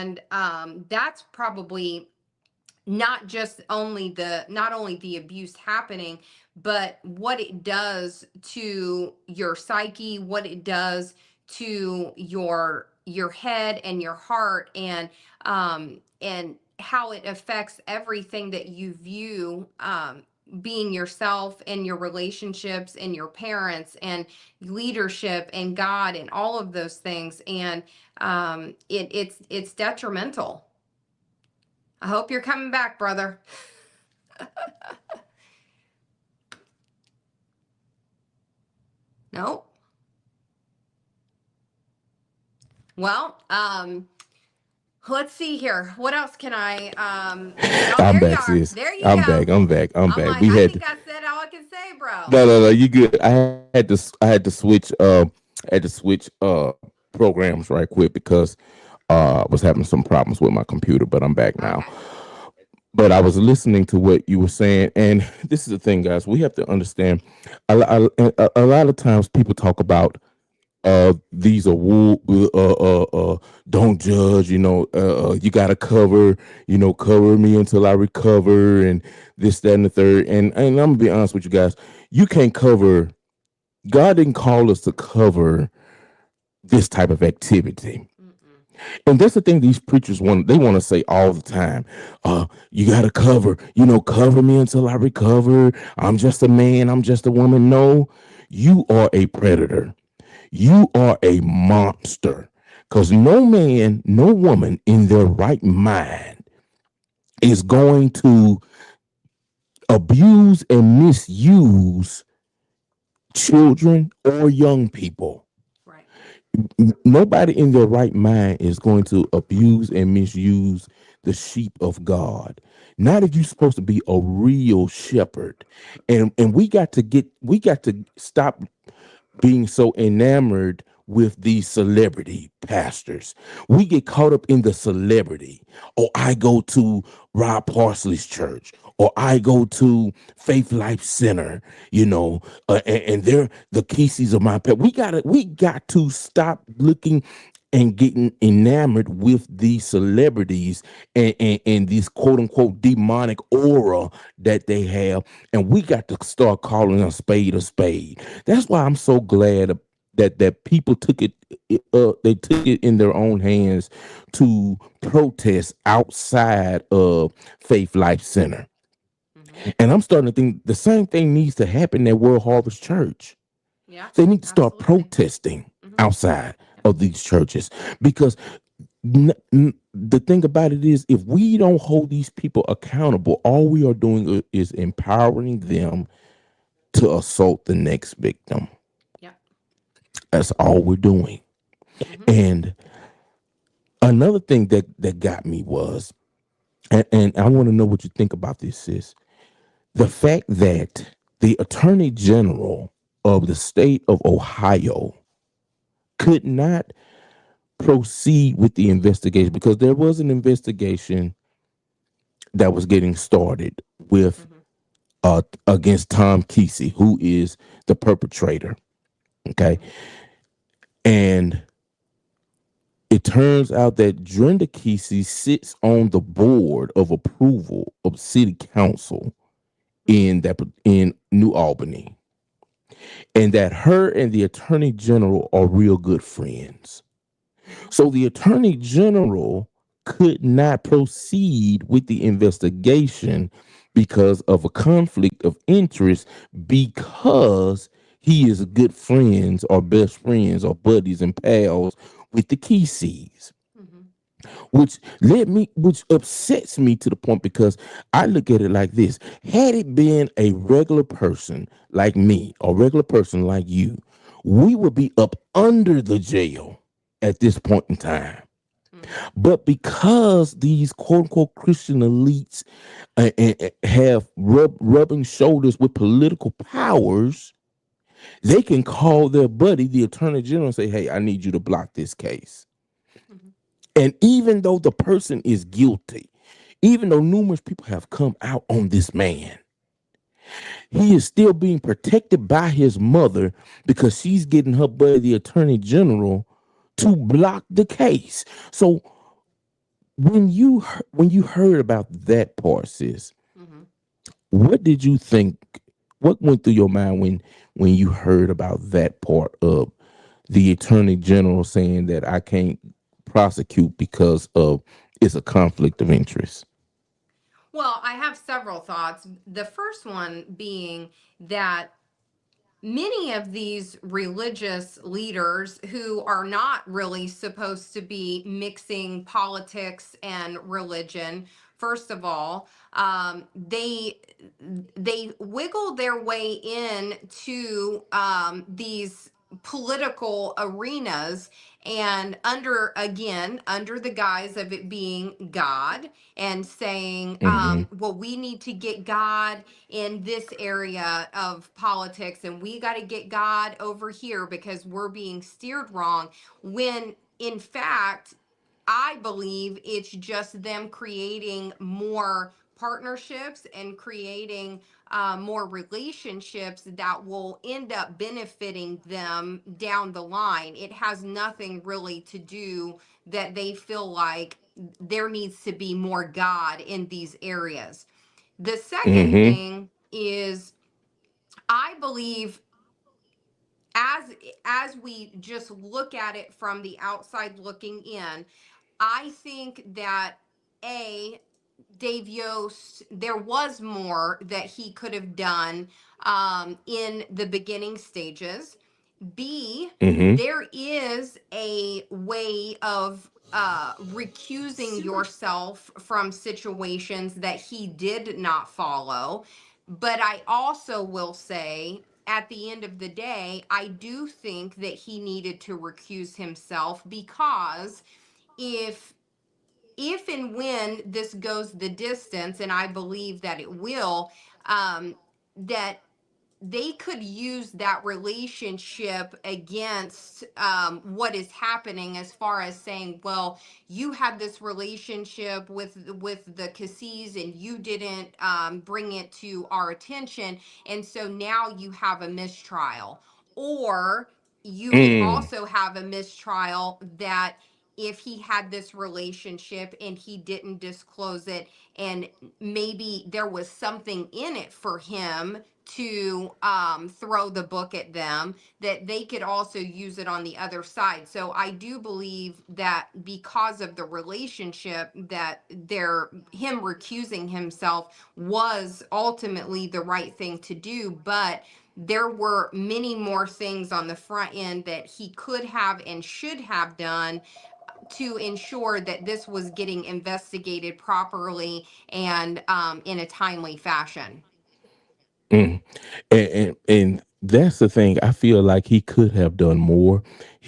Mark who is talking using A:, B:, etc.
A: And that's probably not only the abuse happening, but what it does to your psyche, what it does to your head and your heart, and how it affects everything that you view, being yourself and your relationships and your parents and leadership and God and all of those things. And it's detrimental. I hope you're coming back, brother. Nope. Well, let's see here. What else can I oh,
B: I'm
A: there you
B: back,
A: are.
B: sis.
A: There you
B: I'm
A: go.
B: back. I'm back. I'm
A: I'm
B: back.
A: like,
B: We
A: I
B: had
A: think I said all I can say, bro.
B: no, no, no. You good? I had to switch programs right quick because I was having some problems with my computer, but I'm back now.
A: Okay.
B: But I was listening to what you were saying, and this is the thing, guys. We have to understand. A lot of times, people talk about these are don't judge. You got to cover. Cover me until I recover, and this, that, and the third. And I'm gonna be honest with you guys. You can't cover. God didn't call us to cover this type of activity.
A: Mm-mm.
B: And that's the thing these preachers want. They want to say all the time, you got to cover, cover me until I recover. I'm just a man. I'm just a woman. No, you are a predator. You are a monster. Because no man, no woman in their right mind is going to abuse and misuse children or young people.
A: Right.
B: Nobody in their right mind is going to abuse and misuse the sheep of God. Not if you're supposed to be a real shepherd. And we got to stop being so enamored with these celebrity pastors. We get caught up in the celebrity. Or I go to Rob Parsley's church, or I go to Faith Life Center, and they're the Keseys of my pet. We got to stop looking and getting enamored with these celebrities and these quote unquote demonic aura that they have. And we got to start calling a spade a spade. That's why I'm so glad that people took it. They took it in their own hands to protest outside of Faith Life Center.
A: Mm-hmm.
B: And I'm starting to think the same thing needs to happen at World Harvest Church.
A: Yeah.
B: They need to start
A: Absolutely.
B: protesting
A: Mm-hmm.
B: outside
A: Yep.
B: of these churches because the thing about it is, if we don't hold these people accountable, all we are doing is empowering them to assault the next victim.
A: Yep.
B: That's all we're doing.
A: Mm-hmm.
B: And another thing that got me was, and I want to know what you think about this, sis. The fact that the Attorney General of the state of Ohio could not proceed with the investigation because there was an investigation that was getting started with
A: Mm-hmm.
B: against Tom Kesey, who is the perpetrator. Okay.
A: Mm-hmm.
B: And it turns out that Drenda Kesey sits on the board of approval of city council
A: Mm-hmm.
B: in New Albany, and that her and the attorney general are real good friends.
A: Mm-hmm.
B: So the attorney general could not proceed with the investigation because of a conflict of interest, because he is good friends or best friends or buddies and pals with the Keseys,
A: Mm-hmm.
B: which upsets me to the point because I look at it like this: had it been a regular person like me, or regular person like you, we would be up under the jail at this point in time.
A: Mm-hmm.
B: But because these quote unquote Christian elites have rubbing shoulders with political powers, they can call their buddy, the attorney general, and say, "Hey, I need you to block this case."
A: Mm-hmm.
B: And even though the person is guilty, even though numerous people have come out on this man, he is still being protected by his mother because she's getting her buddy, the attorney general, to block the case. So when you heard about that part, sis,
A: Mhm.
B: what did you think? What went through your mind when you heard about that part of the attorney general saying that I can't prosecute because of it's a conflict of interest?
A: Well, I have several thoughts. The first one being that many of these religious leaders who are not really supposed to be mixing politics and religion, first of all, they wiggle their way in to these political arenas, and under the guise of it being God, and saying,
B: Hmm.
A: well, we need to get God in this area of politics, and we got to get God over here because we're being steered wrong, when in fact I believe it's just them creating more partnerships and creating more relationships that will end up benefiting them down the line. It has nothing really to do that they feel like there needs to be more God in these areas. The second
B: Hmm.
A: thing is, I believe, as as we just look at it from the outside looking in, I think that, a Dave Yost, there was more that he could have done in the beginning stages. B,
B: Hmm.
A: there is a way of recusing yourself from situations that he did not follow. But I also will say, at the end of the day, I do think that he needed to recuse himself, because if and when this goes the distance, and I believe that it will, that they could use that relationship against what is happening, as far as saying, well, you had this relationship with the Cassis and you didn't bring it to our attention, and so now you have a mistrial. Or you could
B: Mm.
A: also have a mistrial that if he had this relationship and he didn't disclose it, and maybe there was something in it for him to throw the book at them, that they could also use it on the other side. So I do believe that because of the relationship, that him recusing himself was ultimately the right thing to do. But there were many more things on the front end that he could have and should have done to ensure that this was getting investigated properly and in a timely fashion.
B: Mm. And that's the thing. I feel like he could have done more.